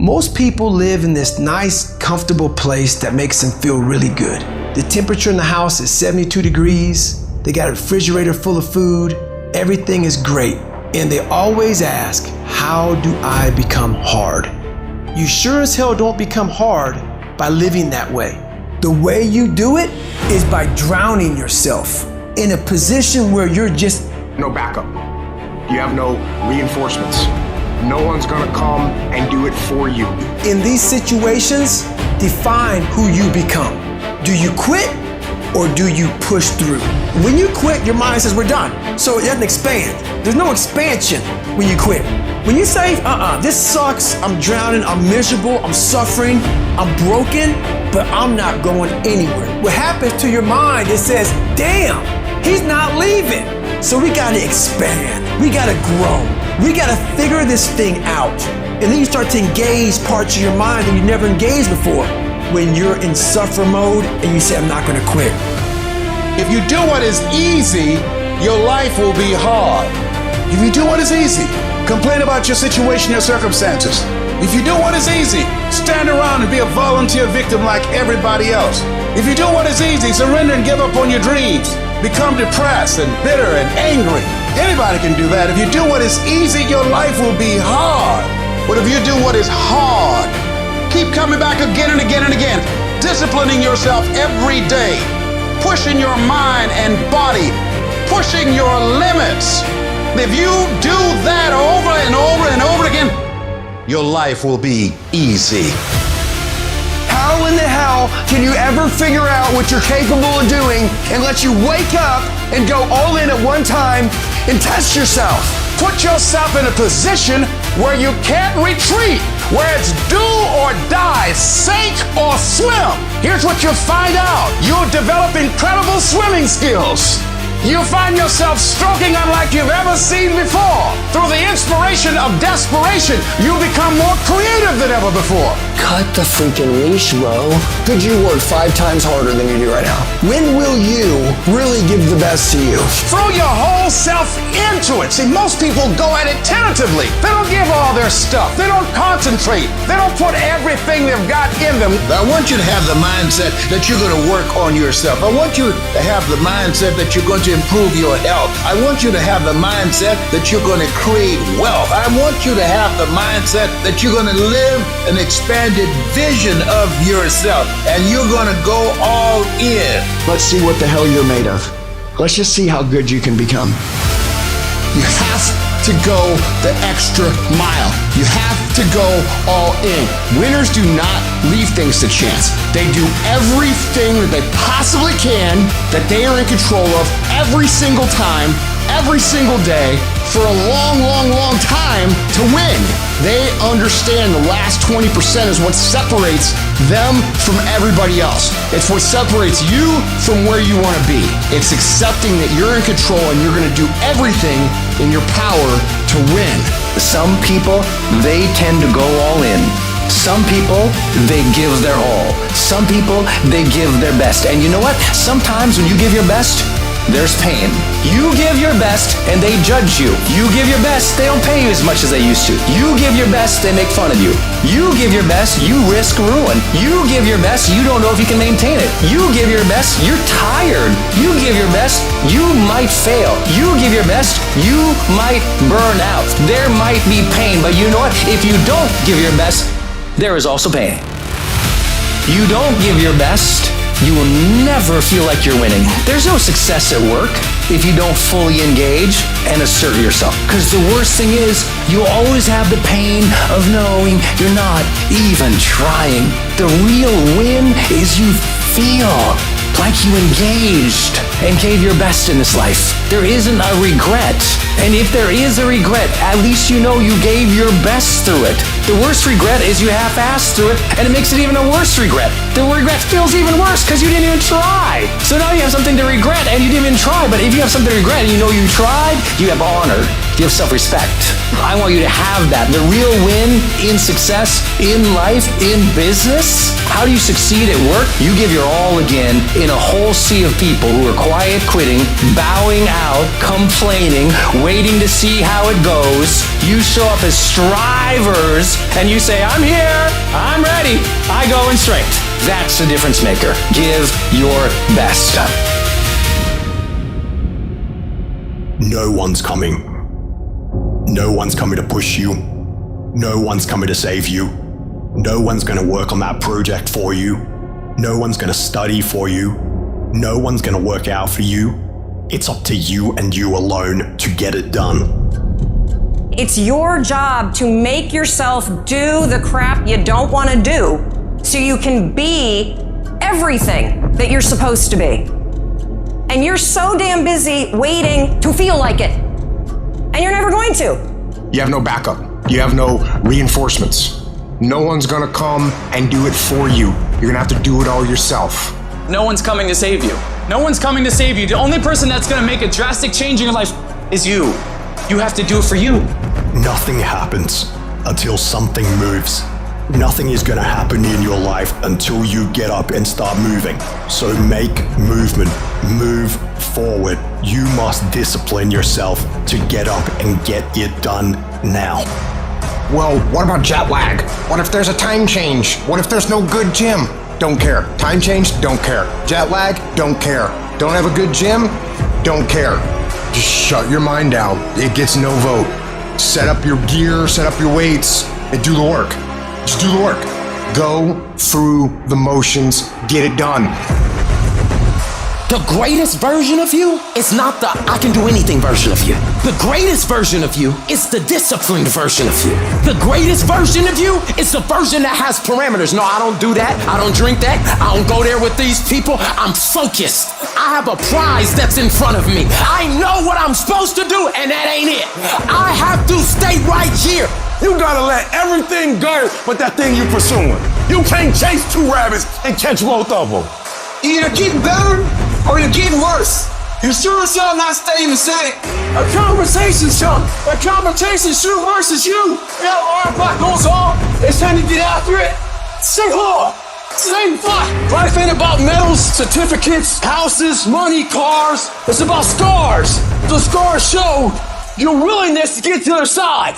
Most people live in this nice, comfortable place that makes them feel really good. The temperature in the house is 72 degrees. They got a refrigerator full of food. Everything is great. And they always ask, how do I become hard? You sure as hell don't become hard by living that way. The way you do it is by drowning yourself in a position where you're just no backup. You have no reinforcements. No one's gonna come and do it for you. in these situations. Define who you become. Do you quit or do you push through? When you quit, your mind says we're done. So it doesn't expand. There's no expansion when you quit. When you say, this sucks, I'm drowning, I'm miserable, I'm suffering, I'm broken, but I'm not going anywhere. What happens to your mind, it says, damn, he's not leaving. So we gotta expand, we gotta grow, we gotta figure this thing out. And then you start to engage parts of your mind that you never engaged before. When you're in suffer mode and you say, I'm not gonna quit. If you do what is easy, your life will be hard. If you do what is easy, complain about your situation, your circumstances. If you do what is easy, stand around and be a volunteer victim like everybody else. If you do what is easy, surrender and give up on your dreams. Become depressed and bitter and angry. Anybody can do that. If you do what is easy, your life will be hard. But if you do what is hard, keep coming back again and again and again, disciplining yourself every day, pushing your mind and body, pushing your limits. If you do that over and over and over again, your life will be easy. How in the hell can you ever figure out what you're capable of doing unless you wake up and go all in at one time and test yourself? Put yourself in a position where you can't retreat, where it's do or die, sink or swim. Here's what you'll find out. You'll develop incredible swimming skills. You'll find yourself stroking unlike you've ever seen before. Through the inspiration of desperation, you'll become more creative than ever before. Cut the freaking leash, bro. Could you work 5 times harder than you do right now? When will you really give the best to you? Throw your whole self into it. See, most people go at it tentatively. They don't give all their stuff. They don't concentrate. They don't put everything they've got in them. I want you to have the mindset that you're going to work on yourself. I want you to have the mindset that you're going to improve your health. I want you to have the mindset that you're going to create wealth. I want you to have the mindset that you're going to live an expanded vision of yourself, and you're going to go all in. Let's see what the hell you're made of. Let's just see how good you can become. You have to go the extra mile. You have to go all in. Winners do not leave things to chance. They do everything that they possibly can, that they are in control of every single time, every single day, for a long, long, long time to win. They understand the last 20% is what separates them from everybody else. It's what separates you from where you want to be. It's accepting that you're in control and you're going to do everything in your power to win. Some people, they tend to go all in. Some people, they give their all. Some people, they give their best. And you know what? Sometimes when you give your best, there's pain. You give your best and they judge you. You give your best, they don't pay you as much as they used to. You give your best, they make fun of you. You give your best, you risk ruin. You give your best, you don't know if you can maintain it. You give your best, you're tired. You give your best, you might fail. You give your best, you might burn out. There might be pain, but you know what? If you don't give your best, there is also pain. You don't give your best, you will never feel like you're winning. There's no success at work if you don't fully engage and assert yourself. Because the worst thing is, you'll always have the pain of knowing you're not even trying. The real win is you feel like you engaged and gave your best in this life. There isn't a regret. And if there is a regret, at least you know you gave your best through it. The worst regret is you half-assed through it, and it makes it even a worse regret. The regret feels even worse because you didn't even try. So now you have something to regret and you didn't even try. But if you have something to regret and you know you tried, you have honor, you have self-respect. I want you to have that. The real win in success, in life, in business. How do you succeed at work? You give your all again in a whole sea of people who are quiet quitting, bowing out, complaining, waiting to see how it goes. You show up as strivers and you say, I'm here, I'm ready, I go in strength. That's the difference maker. Give your best. No one's coming. No one's coming to push you. No one's coming to save you. No one's going to work on that project for you. No one's going to study for you. No one's going to work out for you. It's up to you and you alone to get it done. It's your job to make yourself do the crap you don't want to do so you can be everything that you're supposed to be. And you're so damn busy waiting to feel like it. And you're never going to. You have no backup. You have no reinforcements. No one's gonna come and do it for you. You're gonna have to do it all yourself. No one's coming to save you. No one's coming to save you. The only person that's gonna make a drastic change in your life is you. You have to do it for you. Nothing happens until something moves. Nothing is going to happen in your life until you get up and start moving. So make movement. Move forward. You must discipline yourself to get up and get it done now. Well, what about jet lag? What if there's a time change? What if there's no good gym? Don't care. Time change? Don't care. Jet lag? Don't care. Don't have a good gym? Don't care. Just shut your mind down. It gets no vote. Set up your gear, set up your weights, and do the work. Just do the work. Go through the motions, get it done. The greatest version of you is not the I can do anything version of you. The greatest version of you is the disciplined version of you. The greatest version of you is the version that has parameters. No, I don't do that. I don't drink that. I don't go there with these people. I'm focused. I have a prize that's in front of me. I know what I'm supposed to do, and that ain't it. I have to stay right here. You gotta let everything go but that thing you pursuing. You can't chase two rabbits and catch both of them. You're either getting better or you're getting worse. You sure as hell not staying the same. A conversation, son. A conversation, you versus you. Yeah, our block goes on. It's time to get after it. Stay hard. Stay fun. Life ain't about medals, certificates, houses, money, cars. It's about scars. The scars show your willingness to get to the other side.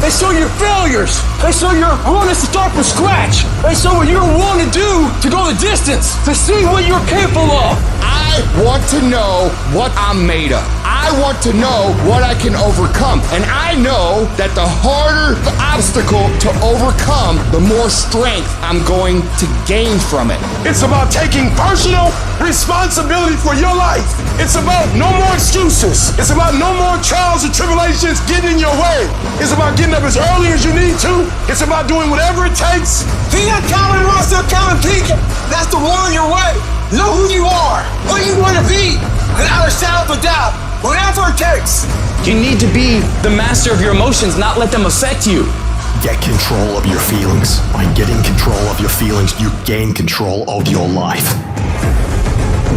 They show your failures. They show your willingness to start from scratch. They show what you're willing to do to go the distance, to see what you're capable of. I want to know what I'm made of. I want to know what I can overcome. And I know that the harder the obstacle to overcome, the more strength I'm going to gain from it. It's about taking personal responsibility for your life. It's about no more excuses. It's about no more trials and tribulations getting in your way. It's about getting up as early as you need to. It's about doing whatever it takes. He not counting Russell, counting Peak. That's the one on your way. Know who you are, what you want to be, without a shadow of a doubt. Whatever it takes. You need to be the master of your emotions, not let them affect you. Get control of your feelings. By getting control of your feelings, you gain control of your life.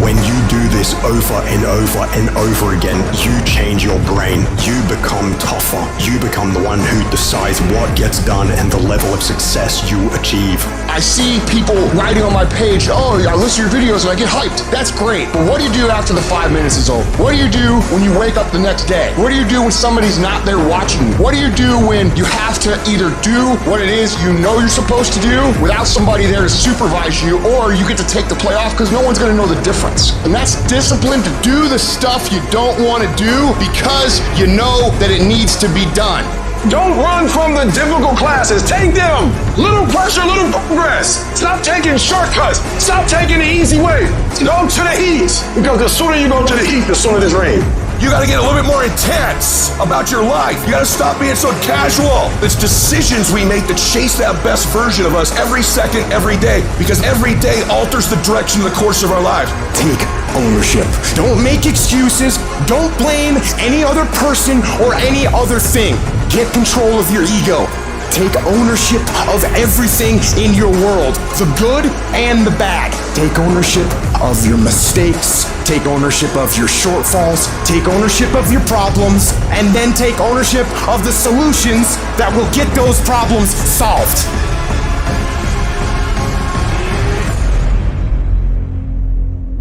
When you do this over and over and over again, you change your brain. You become tougher. You become the one who decides what gets done and the level of success you achieve. I see people writing on my page, oh, I listen to your videos and I get hyped. That's great. But what do you do after the 5 minutes is over? What do you do when you wake up the next day? What do you do when somebody's not there watching you? What do you do when you have to either do what it is you know you're supposed to do without somebody there to supervise you, or you get to take the play off because no one's going to know the difference? And that's discipline, to do the stuff you don't want to do because you know that it needs to be done. Don't run from the difficult classes. Take them. Little pressure, little progress. Stop taking shortcuts. Stop taking the easy way. Go to the heat. Because the sooner you go to the heat, the sooner there's rain. You gotta get a little bit more intense about your life. You gotta stop being so casual. It's decisions we make that chase that best version of us every second, every day, because every day alters the direction of the course of our lives. Take ownership. Don't make excuses. Don't blame any other person or any other thing. Get control of your ego. Take ownership of everything in your world, the good and the bad. Take ownership of your mistakes, take ownership of your shortfalls, take ownership of your problems, and then take ownership of the solutions that will get those problems solved.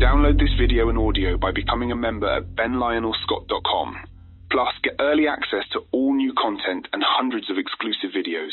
Download this video and audio by becoming a member at benlionelscott.com. Plus, get early access to all new content and hundreds of exclusive videos.